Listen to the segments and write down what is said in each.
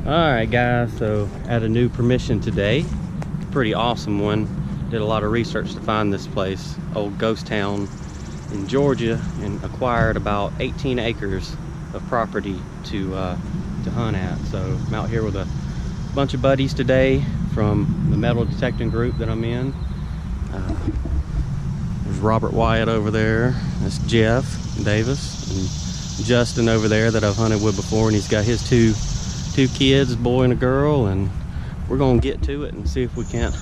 Alright guys, so at a new permission today. Pretty awesome one. Did a lot of research to find this place. Old ghost town in Georgia, and acquired about 18 acres of property to hunt at. So I'm out here with a bunch of buddies today from the metal detecting group that I'm in. There's Robert Wyatt over there. That's Jeff Davis, and Justin over there that I've hunted with before, and he's got his two kids, a boy and a girl, and we're gonna get to it and see if we can't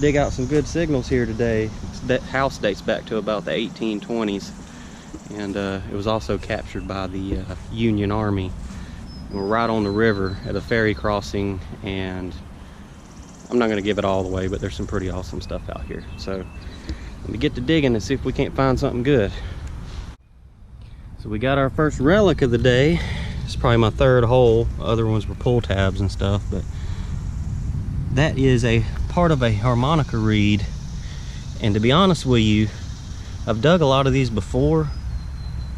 dig out some good signals here today. That house dates back to about the 1820s, and it was also captured by the Union Army. We're right on the river at a ferry crossing, and I'm not gonna give it all the way, but there's some pretty awesome stuff out here. So let me get to digging and see if we can't find something good. So we got our first relic of the day. It's probably my third hole. Other ones were pull tabs and stuff, but that is a part of a harmonica reed. And to be honest with you, I've dug a lot of these before,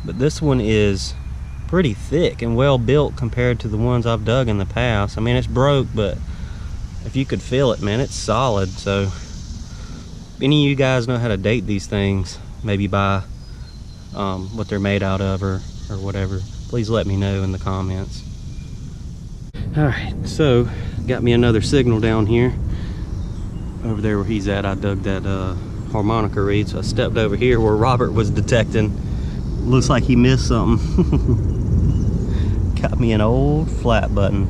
but this one is pretty thick and well built compared to the ones I've dug in the past. I mean, it's broke, but if you could feel it, man, it's solid. So if any of you guys know how to date these things, maybe by what they're made out of or whatever, please let me know in the comments. All right, so got me another signal down here. Over there where he's at, I dug that harmonica reed, so I stepped over here where Robert was detecting. Looks like he missed something. Got me an old flat button.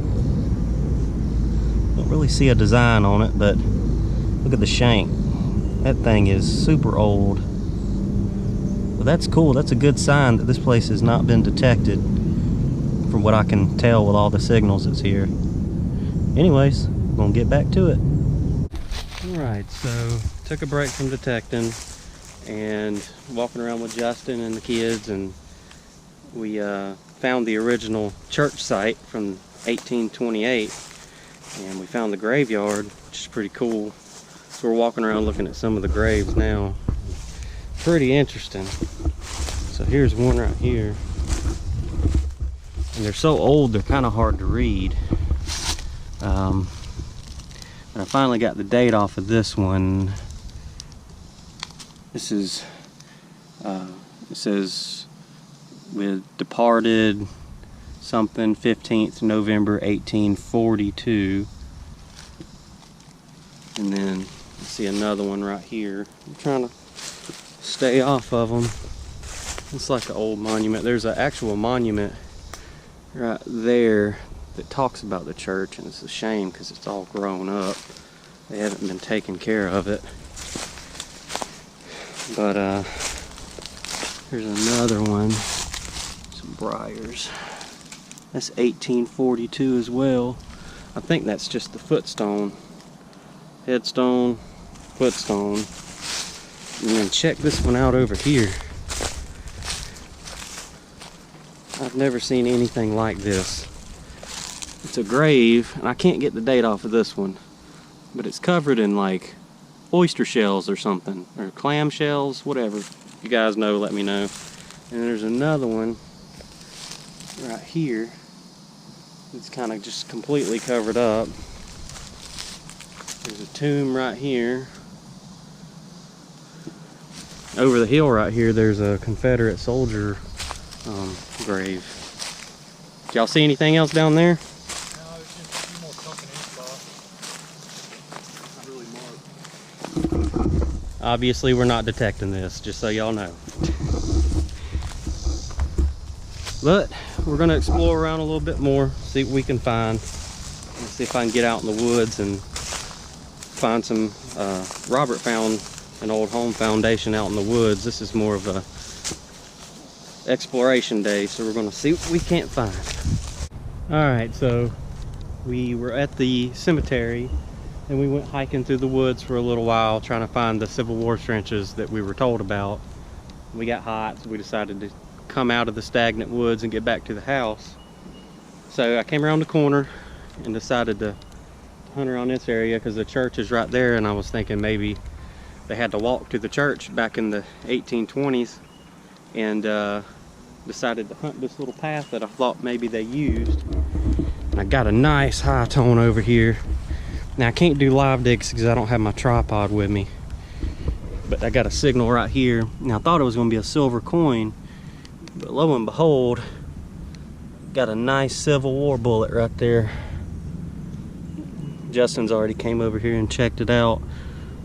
Don't really see a design on it, but look at the shank. That thing is super old. Well, that's cool. That's a good sign that this place has not been detected, from what I can tell with all the signals that's here. Anyways, I'm gonna get back to it. Alright, so took a break from detecting and walking around with Justin and the kids, and we found the original church site from 1828, and we found the graveyard, which is pretty cool. So we're walking around looking at some of the graves now. Pretty interesting. So here's one right here, and they're so old they're kind of hard to read. And I finally got the date off of this one. This is it says with departed something 15th November 1842, and then I see another one right here. I'm trying to stay off of them. It's like an old monument. There's an actual monument right there that talks about the church, and it's a shame because it's all grown up. They haven't been taking care of it. But here's another one. Some briars. That's 1842 as well. I think that's just the footstone. Headstone, footstone. And then check this one out over here. I've never seen anything like this. It's a grave, and I can't get the date off of this one, but it's covered in like oyster shells or something, or clam shells, whatever. If you guys know, let me know. And there's another one right here. It's kind of just completely covered up. There's a tomb right here. Over the hill right here, there's a Confederate soldier grave. Did y'all see anything else down there? No, it's just a few more sunken in spots. Not really marked. Obviously, we're not detecting this, just so y'all know. But we're gonna explore around a little bit more, see what we can find. Let's see if I can get out in the woods and find some. Robert found an old home foundation out in the woods. This is more of a exploration day, so we're gonna see what we can't find. All right, so we were at the cemetery and we went hiking through the woods for a little while trying to find the Civil War trenches that we were told about. We got hot, so we decided to come out of the stagnant woods and get back to the house. So I came around the corner and decided to hunt around this area because the church is right there, and I was thinking maybe they had to walk to the church back in the 1820s, and decided to hunt this little path that I thought maybe they used. And I got a nice high tone over here. Now I can't do live digs because I don't have my tripod with me. But I got a signal right here. Now I thought it was gonna be a silver coin, but lo and behold, got a nice Civil War bullet right there. Justin's already came over here and checked it out.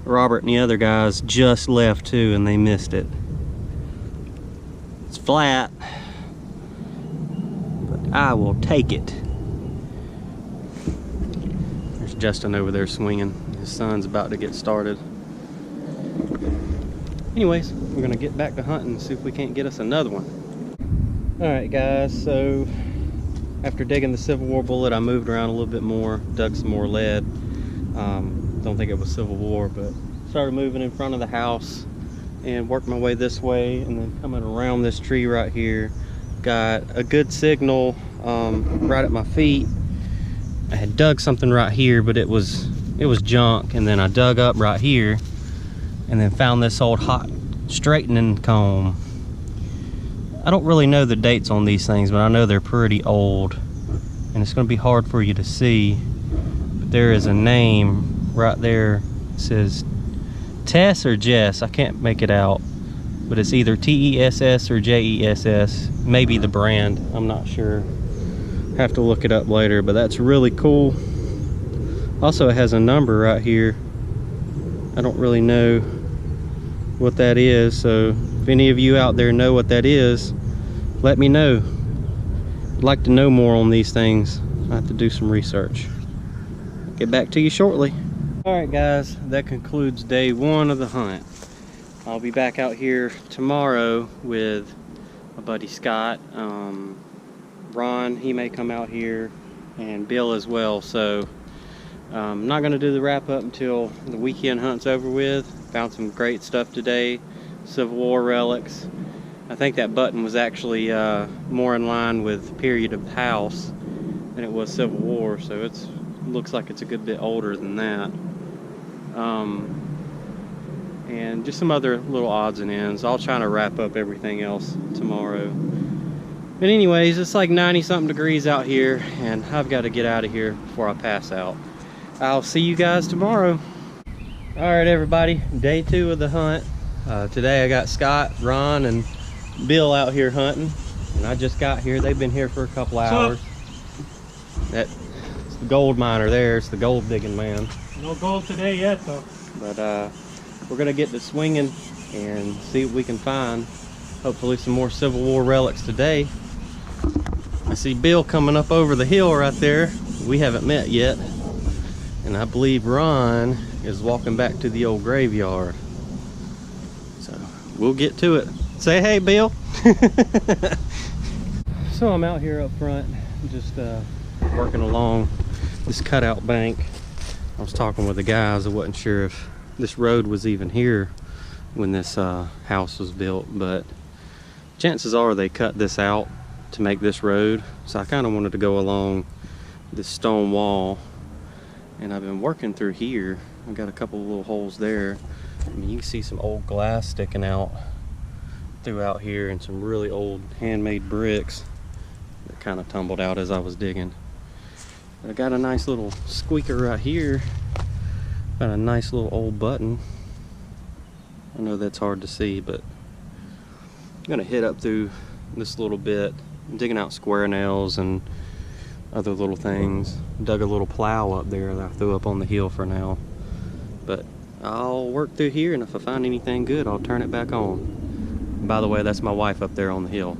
Robert and the other guys just left too, and they missed it. It's flat, but I will take it. There's Justin over there swinging. His son's about to get started. Anyways, we're gonna get back to hunting and see if we can't get us another one. All right, guys, so after digging the Civil War bullet, I moved around a little bit more, dug some more lead. Don't think it was Civil War, but started moving in front of the house and worked my way this way, and then coming around this tree right here, got a good signal right at my feet. I had dug something right here, but it was junk, and then I dug up right here and then found this old hot straightening comb. I don't really know the dates on these things, but I know they're pretty old, and it's going to be hard for you to see, but there is a name right there. It says Tess or Jess, I can't make it out, but it's either Tess or Jess, maybe the brand, I'm not sure, have to look it up later, but that's really cool. Also, it has a number right here. I don't really know what that is, so if any of you out there know what that is, let me know. I'd like to know more on these things. I have to do some research. Get back to you shortly. Alright guys, that concludes day one of the hunt. I'll be back out here tomorrow with my buddy Scott. Ron, he may come out here, and Bill as well. So I'm not going to do the wrap up until the weekend hunt's over with. Found some great stuff today. Civil War relics. I think that button was actually more in line with period of the house than it was Civil War, so it looks like it's a good bit older than that. And just some other little odds and ends. I'll try to wrap up everything else tomorrow. But anyways, it's like 90-something degrees out here, and I've got to get out of here before I pass out. I'll see you guys tomorrow. Alright everybody, day two of the hunt. Today I got Scott, Ron, and Bill out here hunting, and I just got here. They've been here for a couple hours. That's the gold miner there. It's the gold digging man. No gold today yet though. But we're gonna get to swinging and see what we can find. Hopefully some more Civil War relics today. I see Bill coming up over the hill right there. We haven't met yet, and I believe Ron is walking back to the old graveyard. So we'll get to it. Say hey, Bill. So I'm out here up front, just working along this cutout bank. I was talking with the guys. I wasn't sure if this road was even here when this house was built, but chances are they cut this out to make this road. So I kind of wanted to go along this stone wall, and I've been working through here. I've got a couple of little holes there. I mean, you can see some old glass sticking out throughout here, and some really old handmade bricks that kind of tumbled out as I was digging. But I got a nice little squeaker right here. Got a nice little old button. I know that's hard to see, but I'm gonna hit up through this little bit. I'm digging out square nails and other little things. Dug a little plow up there that I threw up on the hill for now. But I'll work through here, and if I find anything good, I'll turn it back on. By the way, that's my wife up there on the hill.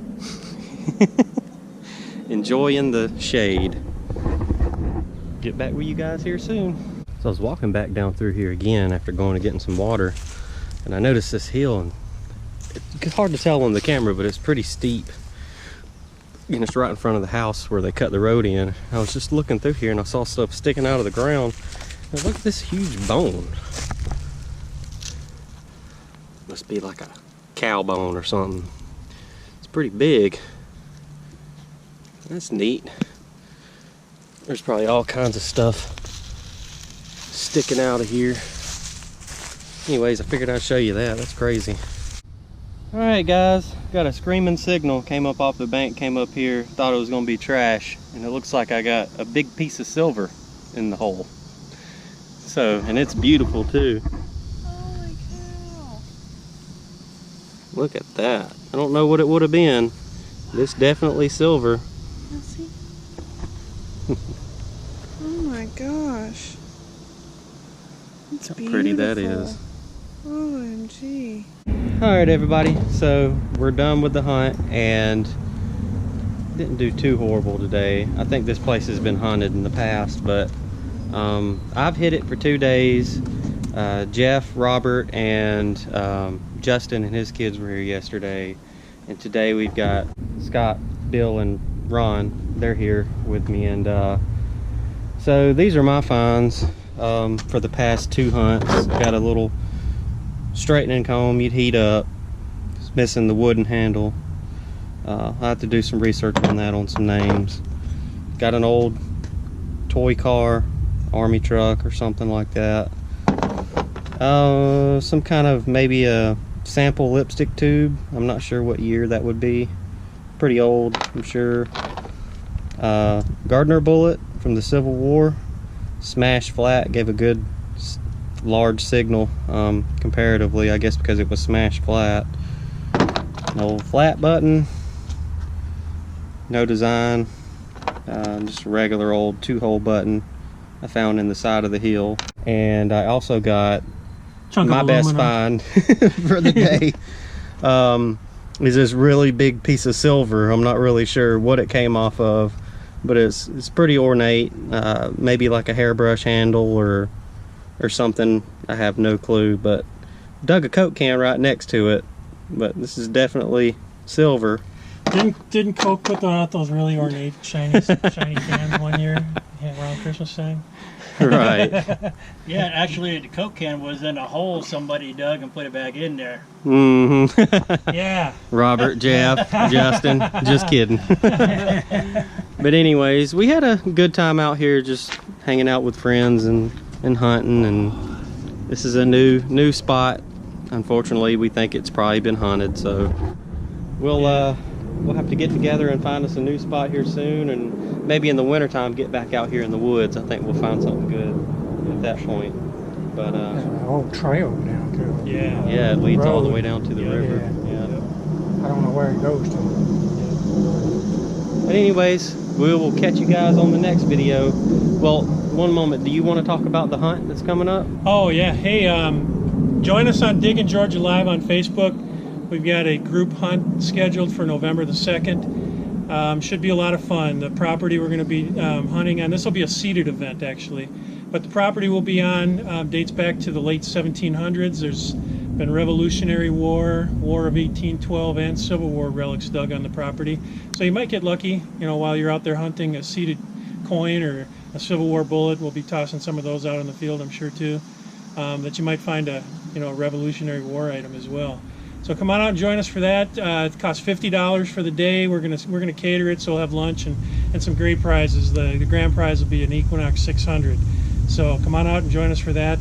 Enjoying the shade. Get back with you guys here soon. So I was walking back down through here again after going and getting some water, and I noticed this hill, and it's hard to tell on the camera, but it's pretty steep. And it's right in front of the house where they cut the road in. I was just looking through here, and I saw stuff sticking out of the ground. And look at this huge bone. Must be like a cow bone or something. It's pretty big. That's neat. There's probably all kinds of stuff sticking out of here. Anyways, I figured I'd show you that. That's crazy. All right, guys, got a screaming signal. Came up off the bank, came up here, thought it was gonna be trash, and it looks like I got a big piece of silver in the hole. So, and it's beautiful too. Holy cow. Look at that. I don't know what it would have been. It's definitely silver. Let's see. Oh my gosh. It's How beautiful. pretty that is. OMG. All right, everybody, so we're done with the hunt and didn't do too horrible today. I think this place has been hunted in the past, but I've hit it for 2 days. Jeff, Robert, and Justin and his kids were here yesterday, and today we've got Scott, Bill, and Ron. They're here with me, and so these are my finds for the past 2 hunts. Got a little straightening comb you'd heat up. It's missing the wooden handle. I'll have to do some research on that, on some names. Got an old toy car, army truck or something like that. Some kind of, maybe a sample lipstick tube. I'm not sure what year that would be. Pretty old, I'm sure. Gardner bullet from the Civil War. Smashed flat, gave a good large signal comparatively, I guess, because it was smashed flat. An old flat button, no design, just a regular old 2-hole button I found in the side of the hill. And I also got my best find for the day. Is this really big piece of silver. I'm not really sure what it came off of, but it's pretty ornate. Maybe like a hairbrush handle or something. I have no clue, but dug a Coke can right next to it. But this is definitely silver. Didn't Coke put out those really ornate shiny cans one year around Christmas time? Right. Yeah, actually the Coke can was in a hole somebody dug and put it back in there. Mm-hmm. Yeah. Robert, Jeff, Justin, just kidding. But anyways, we had a good time out here just hanging out with friends and hunting, and this is a new spot. Unfortunately, we think it's probably been hunted, so we'll have to get together and find us a new spot here soon, and maybe in the wintertime get back out here in the woods. I think we'll find something good at that point. But There's an old trail down to it. Yeah. yeah, it leads all the Road. way down to the river. Yeah. I don't know where it goes to. But anyways, we will catch you guys on the next video. Well, one moment, do you want to talk about the hunt that's coming up? Oh yeah. Hey, join us on Digging Georgia Live on Facebook. We've got a group hunt scheduled for November the 2nd. Should be a lot of fun. The property we're going to be hunting on, this will be a seated event actually, but the property we'll be on dates back to the late 1700s. There's been Revolutionary War, War of 1812, and Civil War relics dug on the property. So you might get lucky, you know, while you're out there hunting, a seated coin or a Civil War bullet. We'll be tossing some of those out in the field, I'm sure too. That you might find a Revolutionary War item as well. So come on out and join us for that. It costs $50 for the day. We're gonna cater it, so we'll have lunch and some great prizes. The grand prize will be an Equinox 600. So come on out and join us for that.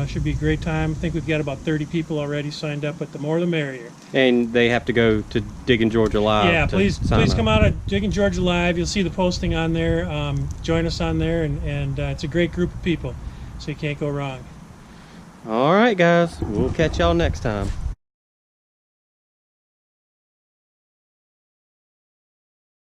Should be a great time. I think we've got about 30 people already signed up, but the more the merrier. And they have to go to Digging Georgia Live. Yeah, to please sign up. come out at Digging Georgia Live. You'll see the posting on there. Join us on there, and it's a great group of people, so you can't go wrong. All right, guys, we'll catch y'all next time.